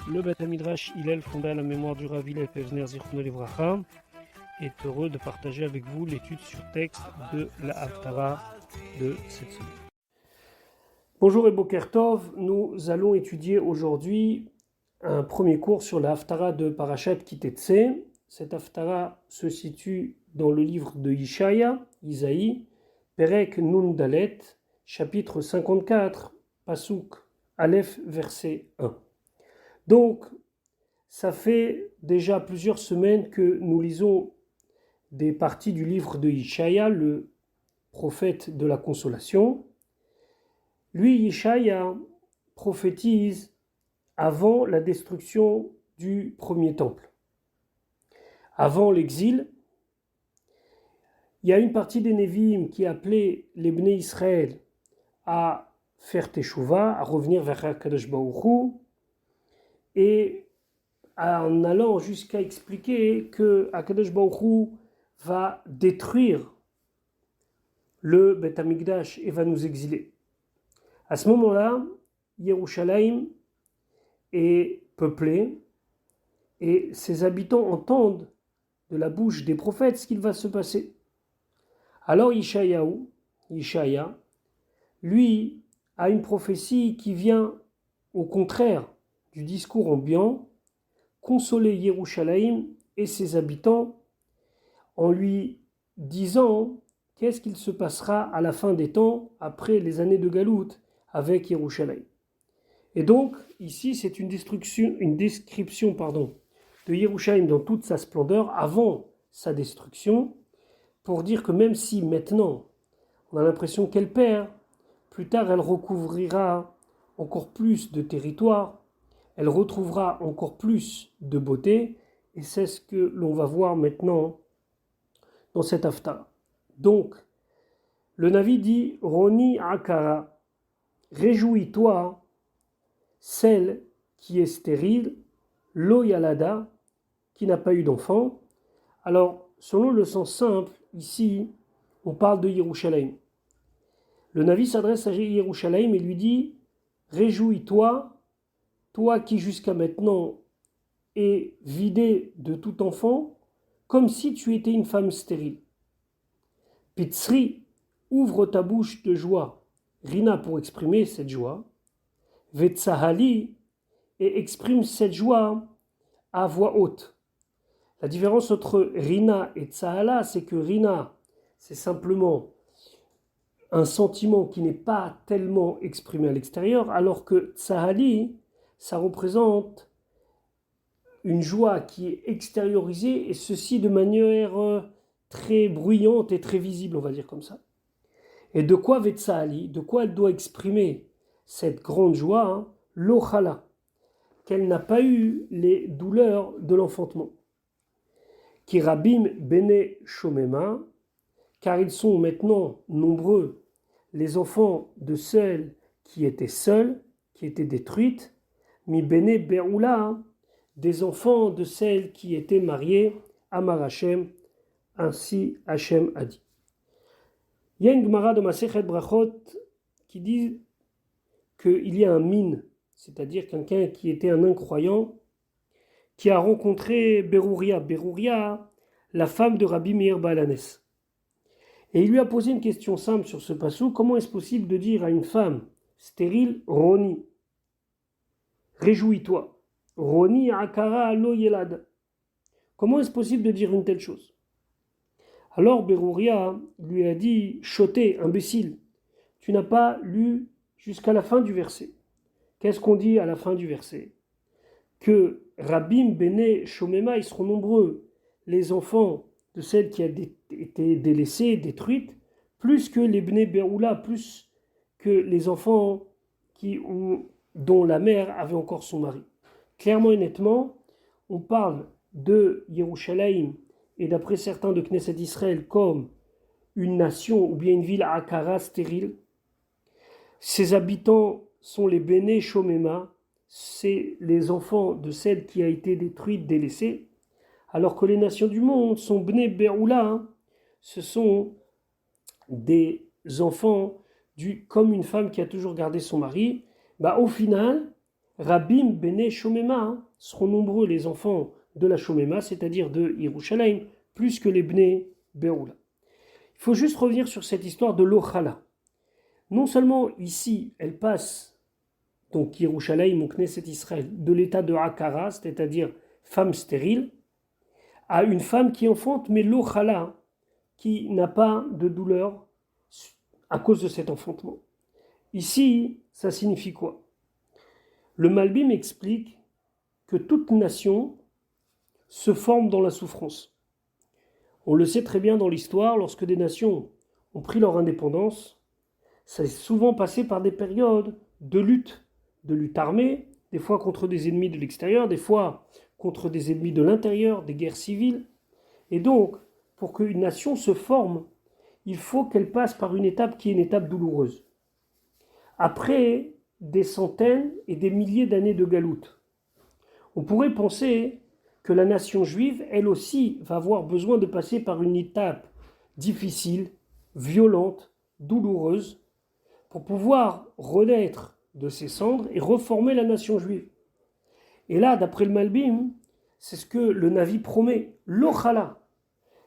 Le Beth Midrash Hillel, fondé à la mémoire du Rav Hillel Pevner Zichrono Livracha, est heureux de partager avec vous l'étude sur texte de la Haftara de cette semaine. Bonjour et Boker Tov, nous allons étudier aujourd'hui un premier cours sur la Haftara de Parashat Kitetse. Cette Haftara se situe dans le livre de Ishaya, Isaïe, Perek Nun Dalet, chapitre 54, Pasuk Aleph, verset 1. Donc, ça fait déjà plusieurs semaines que nous lisons des parties du livre de Ishaya, le prophète de la consolation. Lui, Ishaya, prophétise avant la destruction du premier temple. Avant l'exil, il y a une partie des Névim qui appelait les Bnei Israël à faire Teshuvah, à revenir vers HaKadosh Baruch Hu, et en allant jusqu'à expliquer que HaKadosh Baruch Hu va détruire le Beth Amikdash et va nous exiler. À ce moment-là, Yerushalayim est peuplée et ses habitants entendent de la bouche des prophètes ce qu'il va se passer. Alors Ishaya, lui, a une prophétie qui vient au contraire du discours ambiant, consoler Yerushalayim et ses habitants en lui disant qu'est-ce qu'il se passera à la fin des temps après les années de Galout avec Yerushalayim. Et donc ici c'est une description de Yerushalayim dans toute sa splendeur avant sa destruction, pour dire que même si maintenant on a l'impression qu'elle perd, plus tard elle recouvrira encore plus de territoire, elle retrouvera encore plus de beauté, et c'est ce que l'on va voir maintenant dans cette Haftara. Donc, le Navi dit « Roni Akara » réjouis-toi, celle qui est stérile, Lo Yalada, qui n'a pas eu d'enfant. Alors, selon le sens simple, ici, on parle de Yerushalayim. Le Navi s'adresse à Yerushalayim et lui dit « Réjouis-toi, toi qui jusqu'à maintenant es vidé de tout enfant, comme si tu étais une femme stérile. Pitzri, ouvre ta bouche de joie, Rina pour exprimer cette joie, Vetsahali, et exprime cette joie à voix haute. La différence entre Rina et Tsahala, c'est que Rina, c'est simplement un sentiment qui n'est pas tellement exprimé à l'extérieur, alors que Tsahali, ça représente une joie qui est extériorisée, et ceci de manière très bruyante et très visible, on va dire comme ça. Et de quoi Vetsahali, de quoi elle doit exprimer cette grande joie, l'ochala, qu'elle n'a pas eu les douleurs de l'enfantement. Kirabim bene shomema, car ils sont maintenant nombreux, les enfants de celles qui étaient seules, qui étaient détruites, mi bene beoula, des enfants de celles qui étaient mariées, Amar Hashem, ainsi Hashem a dit. Il y a une Gemara de Masechet Brachot qui dit qu'il y a un mine, c'est-à-dire quelqu'un qui était un incroyant, qui a rencontré Berouria, la femme de Rabbi Meir Baalanes. Et il lui a posé une question simple sur ce passage. Comment est-ce possible de dire à une femme stérile, Roni, réjouis-toi, Roni akara lo yelad. Comment est-ce possible de dire une telle chose? Alors Berouria lui a dit, choté, imbécile, tu n'as pas lu jusqu'à la fin du verset. Qu'est-ce qu'on dit à la fin du verset? Que Rabim Bene Shomema, ils seront nombreux, les enfants de celles qui a été délaissées, détruites, plus que les Bnei Beoula, plus que les enfants dont la mère avait encore son mari. Clairement et nettement, on parle de Yerushalayim et d'après certains de Knesset Israël comme une nation ou bien une ville Akara stérile. Ses habitants sont les Bene Shomema, c'est les enfants de celle qui a été détruite, délaissée, alors que les nations du monde sont Bnei Beoula, ce sont des enfants comme une femme qui a toujours gardé son mari. Au final, Rabim bene Shomema, seront nombreux les enfants de la Shomema, c'est-à-dire de Yerushalayim, plus que les bnei Beoula. Il faut juste revenir sur cette histoire de l'Ochala. Non seulement ici, elle passe, donc Yerushalayim ou Knesset Israël, de l'état de Hakara, c'est-à-dire femme stérile, à une femme qui enfante, mais l'Ochala, qui n'a pas de douleur à cause de cet enfantement. Ici, ça signifie quoi? Le Malbim explique que toute nation se forme dans la souffrance. On le sait très bien dans l'histoire, lorsque des nations ont pris leur indépendance, ça est souvent passé par des périodes de lutte armée, des fois contre des ennemis de l'extérieur, des fois contre des ennemis de l'intérieur, des guerres civiles. Et donc, pour qu'une nation se forme, il faut qu'elle passe par une étape qui est une étape douloureuse. Après des centaines et des milliers d'années de galoute, on pourrait penser que la nation juive, elle aussi, va avoir besoin de passer par une étape difficile, violente, douloureuse, pour pouvoir renaître de ses cendres et reformer la nation juive. Et là, d'après le Malbim, c'est ce que le Navi promet, l'Ochala.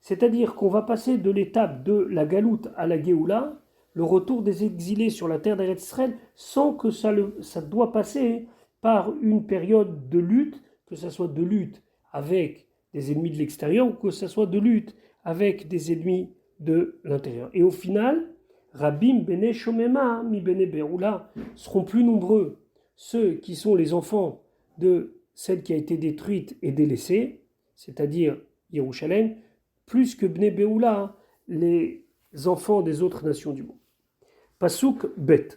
C'est-à-dire qu'on va passer de l'étape de la galoute à la Géoula, le retour des exilés sur la terre d'Eretz Israël, sans que ça doit passer par une période de lutte, que ce soit de lutte avec des ennemis de l'extérieur ou que ce soit de lutte avec des ennemis de l'intérieur. Et au final, Rabim bene Shomema mi bene Beoula seront plus nombreux ceux qui sont les enfants de celle qui a été détruite et délaissée, c'est-à-dire Yerushalayim, plus que bnei Beoula, les enfants des autres nations du monde. Pasuk Bet.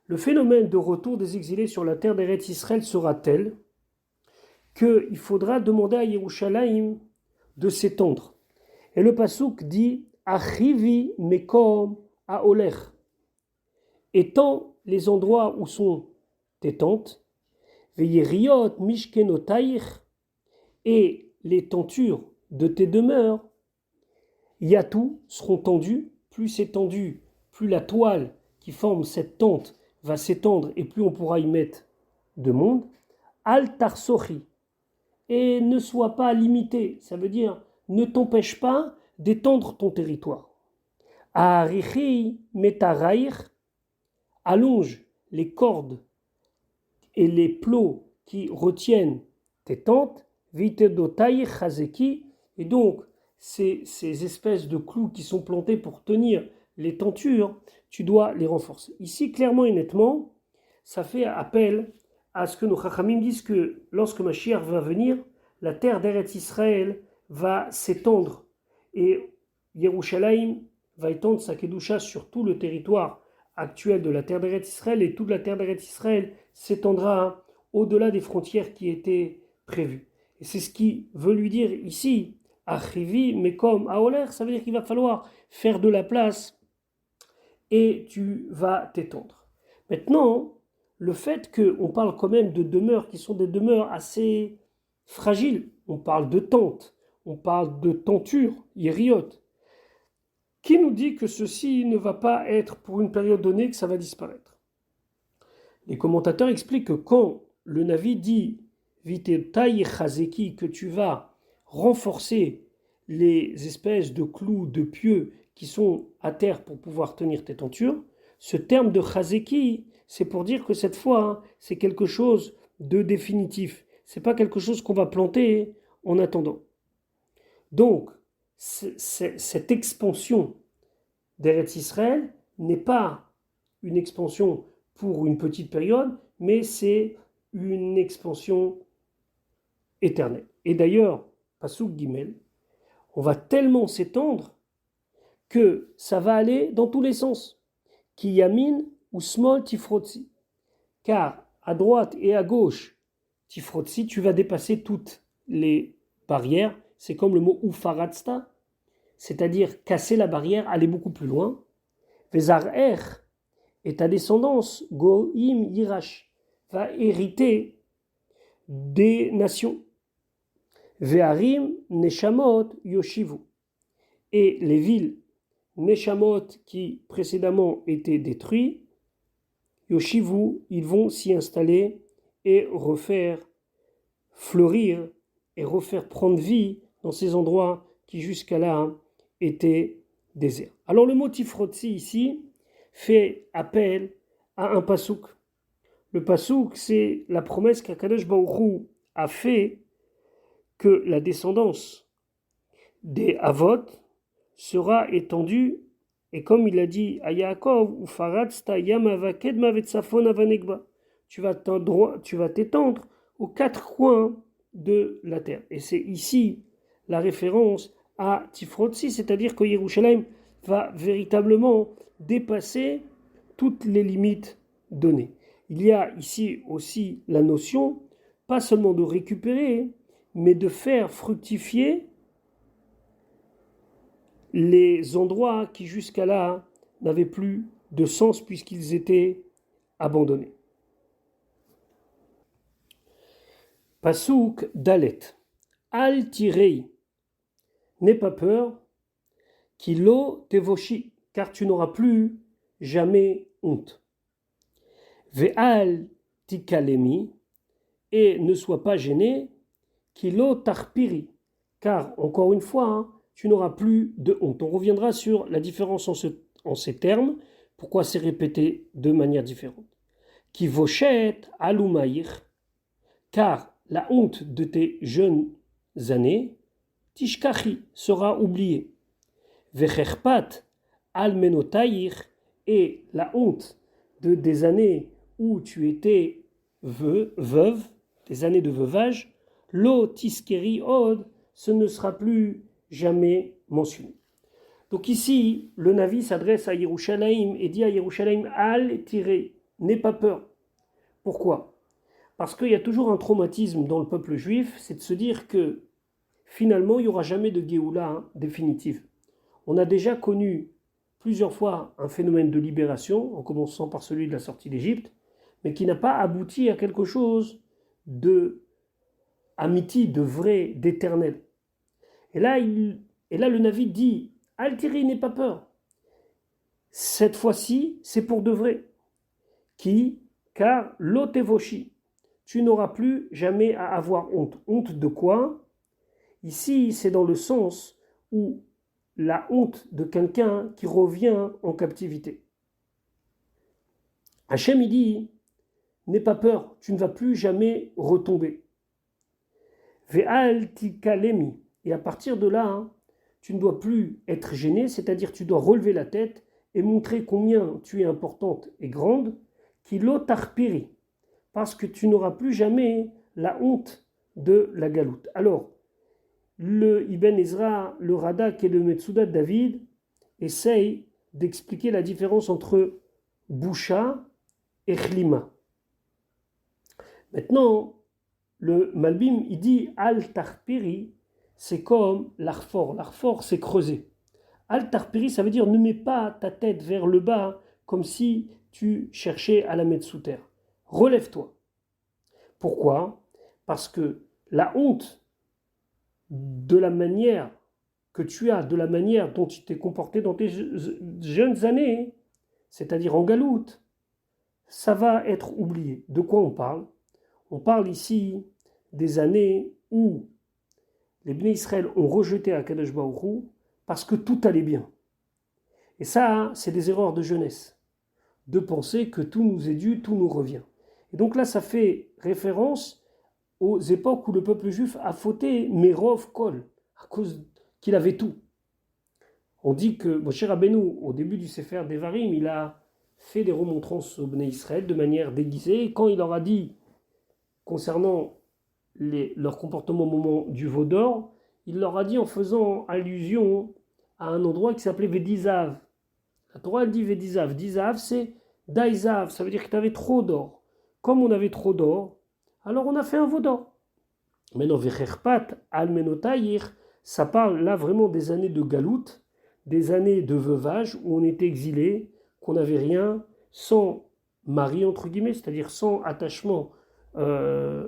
Le phénomène de retour des exilés sur la terre d'Eretz Israël sera tel qu'il faudra demander à Yerushalayim de s'étendre. Et le pasuk dit Achivi mekom haolech. Étends les endroits où sont tes tentes, veyeriot mishkenotaich, et les tentures de tes demeures, yatou, seront tendues. Plus c'est tendu, plus la toile qui forme cette tente va s'étendre et plus on pourra y mettre de monde. Al tarsochi, et ne sois pas limité, ça veut dire ne t'empêche pas d'étendre ton territoire. Arichi metaraïr, allonge les cordes et les plots qui retiennent tes tentes, vitedotaïr chazeki, et donc ces espèces de clous qui sont plantés pour tenir les tentures, tu dois les renforcer. Ici, clairement et nettement, ça fait appel à ce que nos Chachamim disent que lorsque Mashiach va venir, la terre d'Eretz Israël va s'étendre et Yerushalayim va étendre sa Kedusha sur tout le territoire actuel de la terre d'Eretz Israël, et toute la terre d'Eretz Israël s'étendra au-delà des frontières qui étaient prévues. Et c'est ce qui veut lui dire ici, Achivi, mais comme Aoler, ça veut dire qu'il va falloir faire de la place et tu vas t'étendre. Maintenant, le fait qu'on parle quand même de demeures qui sont des demeures assez fragiles, on parle de tentes, on parle de tentures, yériotes, qui nous dit que ceci ne va pas être pour une période donnée que ça va disparaître? Les commentateurs expliquent que quand le Navi dit Vitetai chazeki, que tu vas renforcer les espèces de clous, de pieux qui sont à terre pour pouvoir tenir tes tentures, ce terme de chazeki, c'est pour dire que cette fois, c'est quelque chose de définitif. C'est pas quelque chose qu'on va planter en attendant. Donc, cette expansion d'Eretz Israël n'est pas une expansion pour une petite période, mais c'est une expansion éternelle. Et d'ailleurs, Pasuk Gimel, on va tellement s'étendre que ça va aller dans tous les sens. Ki yamin ou smol tifrotzi. Car à droite et à gauche, tifrotzi, tu vas dépasser toutes les barrières. C'est comme le mot ufaratsta, c'est-à-dire casser la barrière, aller beaucoup plus loin. Vezarer, et ta descendance, goim yirash, va hériter des nations. Veharim neshamot yoshivu, et les villes neshamot qui précédemment étaient détruites, yoshivu, ils vont s'y installer et refaire fleurir et refaire prendre vie dans ces endroits qui jusqu'à là étaient déserts. Alors le mot tifrotzi ici fait appel à un pasouk. Le pasouk, c'est la promesse qu'Akadosh Baruch Hu a fait que la descendance des Avot sera étendue, et comme il a dit à Yaakov, tu vas t'étendre aux quatre coins de la terre. Et c'est ici la référence à Tifrotzi, c'est-à-dire que Yerushalayim va véritablement dépasser toutes les limites données. Il y a ici aussi la notion, pas seulement de récupérer, mais de faire fructifier les endroits qui jusqu'à là n'avaient plus de sens puisqu'ils étaient abandonnés. Pasuk Dalet. Al tirei. N'aie pas peur. Kilo tevoshi. Car tu n'auras plus jamais honte. Ve'al tikalemi. Et ne sois pas gêné. Kilo tarpiri. Car, encore une fois, tu n'auras plus de honte. On reviendra sur la différence en ces termes. Pourquoi c'est répété de manière différente. Ki voshet alumaïr. Car la honte de tes jeunes années, tishkachi, sera oubliée. Vecherpat almenotaïr, et la honte des années où tu étais veuve, des années de veuvage, lo tiskeri od, ce ne sera plus jamais mentionné. Donc ici, le Navi s'adresse à Yerushalayim et dit à Yerushalayim, al tiré, n'aie pas peur. Pourquoi ? Parce qu'il y a toujours un traumatisme dans le peuple juif, c'est de se dire que finalement, il n'y aura jamais de Géoula définitive. On a déjà connu plusieurs fois un phénomène de libération, en commençant par celui de la sortie d'Égypte, mais qui n'a pas abouti à quelque chose de amiti, de vrai, d'éternel. Et là, le Navi dit, Al-Tiri, n'aie pas peur. Cette fois-ci, c'est pour de vrai. Car l'otevoshi, tu n'auras plus jamais à avoir honte. Honte de quoi ? Ici, c'est dans le sens où la honte de quelqu'un qui revient en captivité. Hachem, il dit, n'aie pas peur, tu ne vas plus jamais retomber. Ve'al tikalemi. Et à partir de là, tu ne dois plus être gêné, c'est-à-dire tu dois relever la tête et montrer combien tu es importante et grande, kilo tarpiri, parce que tu n'auras plus jamais la honte de la galoute. Alors, le Ibn Ezra, le Radak et le Metsudat David essayent d'expliquer la différence entre Boucha et Chlima. Maintenant, le Malbim, il dit Al-Tarpiri, c'est comme l'Arfor. L'Arfor, c'est creuser. Al-Tarpiri, ça veut dire ne mets pas ta tête vers le bas comme si tu cherchais à la mettre sous terre. Relève-toi. Pourquoi ? Parce que la honte de la manière que tu as, de la manière dont tu t'es comporté dans tes jeunes années, c'est-à-dire en galoute, ça va être oublié. De quoi on parle ? On parle ici des années où les Bnei Israël ont rejeté Akadosh Baruch Hu parce que tout allait bien. Et ça, c'est des erreurs de jeunesse, de penser que tout nous est dû, tout nous revient. Et donc là, ça fait référence aux époques où le peuple juif a fauté Merov Kol, à cause qu'il avait tout. On dit que Moshe Rabbeinu, au début du Sefer Devarim, il a fait des remontrances aux Bnei Israël de manière déguisée. Et quand il leur a dit, concernant leur comportement au moment du veau d'or, il leur a dit en faisant allusion à un endroit qui s'appelait Vedizav. La Torah, elle dit Vedizav. Dizav, c'est Daizav, ça veut dire que tu avais trop d'or. Comme on avait trop d'or, alors on a fait un veau d'or. Maintenant, Vecherpat, Almenotaïr, ça parle là vraiment des années de galoute, des années de veuvage où on était exilé, qu'on n'avait rien, sans mari, entre guillemets, c'est-à-dire sans attachement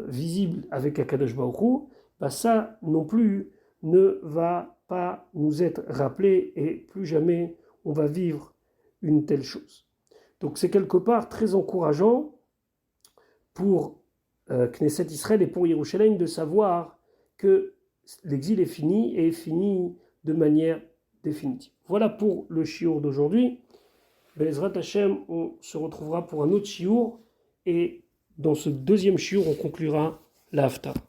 visible avec Akadosh Baruch Hu, ça non plus ne va pas nous être rappelé et plus jamais on va vivre une telle chose. Donc c'est quelque part très encourageant pour Knesset Israël et pour Yerushalayim de savoir que l'exil est fini et est fini de manière définitive. Voilà pour le shiur d'aujourd'hui. Be'ezrat Hashem, on se retrouvera pour un autre shiur et dans ce deuxième shiur, on conclura la Haftarah.